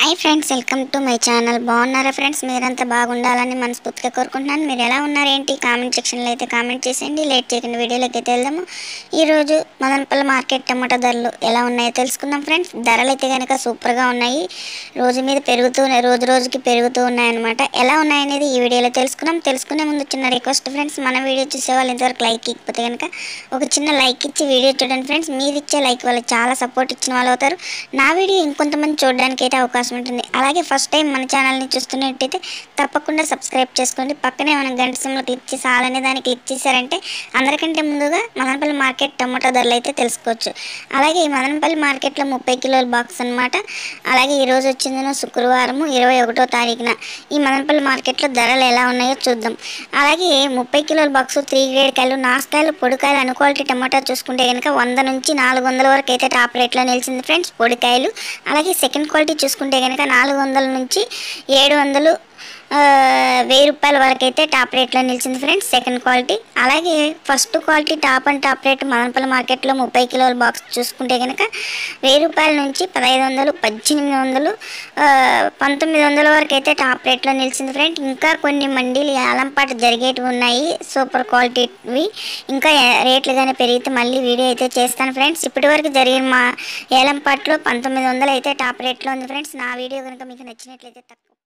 Hi friends, welcome to my channel. బాగున్నారా friends? మీరంతా బాగుండాలని మనస్ఫూర్తిగా కోరుకుంటున్నాను. మీరు ఎలా ఉన్నారేంటి? కామెంట్ సెక్షన్లో అయితే కామెంట్ చేసేయండి. లేట్ చేయకుండా వీడియోలోకి అయితే వెళ్దాము. ఈరోజు మదనపల్లి మార్కెట్ టమాటా ధరలు ఎలా ఉన్నాయో తెలుసుకుందాం ఫ్రెండ్స్. ధరలు అయితే కనుక సూపర్గా ఉన్నాయి. రోజు రోజుకి పెరుగుతూ ఉన్నాయన్నమాట. ఎలా ఉన్నాయనేది ఈ వీడియోలో తెలుసుకునే ముందు చిన్న రిక్వెస్ట్ ఫ్రెండ్స్, మన వీడియో చూసే వాళ్ళు ఇంతవరకు లైక్ ఇకపోతే కనుక ఒక చిన్న లైక్ ఇచ్చి వీడియో చూడండి ఫ్రెండ్స్. మీరు ఇచ్చే లైక్ వల్ల చాలా సపోర్ట్ ఇచ్చిన వాళ్ళు అవుతారు. నా వీడియో ఇంకొంతమంది చూడడానికి అయితే అవకాశం ఉంటుంది. అలాగే ఫస్ట్ టైం మన ఛానల్ని చూస్తున్నట్టయితే తప్పకుండా సబ్స్క్రైబ్ చేసుకోండి. పక్కనే మనం గంట సింబల్ క్లిక్ చేసి అలానే దాన్ని క్లిక్ చేశారంటే అందరికంటే ముందుగా మదనపల్లి మార్కెట్ టమాటా ధరలు అయితే తెలుసుకోవచ్చు. అలాగే ఈ మదనపల్లి మార్కెట్లో 30 కిలోల బాక్స్ అనమాట. అలాగే ఈరోజు వచ్చింది శుక్రవారం 21వ తారీఖున. ఈ మదనపల్లి మార్కెట్లో ధరలు ఎలా ఉన్నాయో చూద్దాం. అలాగే 30 కిలోల బాక్స్ 3 గ్రేడ్ కాయలు, నాసుకాయలు, పొడికాయలు, అను క్వాలిటీ టమాటా చూసుకుంటే కనుక 100 నుంచి 400 వరకు అయితే టాప్ రేట్లో నిలిచింది ఫ్రెండ్స్ పొడికాయలు. అలాగే సెకండ్ క్వాలిటీ చూసుకుంటే కనుక 400 నుంచి 700 ₹1000 వరకు అయితే టాప్ రేట్లో నిలిచింది ఫ్రెండ్స్ సెకండ్ క్వాలిటీ. అలాగే first quality top rate Madanapalle మార్కెట్లో 30 కిలోల బాక్స్ చూసుకుంటే కనుక ₹1000 నుంచి 1500, 1800, 1900 వరకు అయితే టాప్ రేట్లో నిలిచింది ఫ్రెండ్స్. ఇంకా కొన్ని మండీలు ఏలంపాట జరిగేటివి ఉన్నాయి సూపర్ క్వాలిటీవి. ఇంకా రేట్లు కానీ పెరిగితే మళ్ళీ వీడియో అయితే చేస్తాను ఫ్రెండ్స్. ఇప్పటి వరకు జరిగిన మా ఏలంపాట్లో 1900 అయితే టాప్ రేట్లో ఉంది ఫ్రెండ్స్. నా వీడియో కనుక మీకు నచ్చినట్లయితే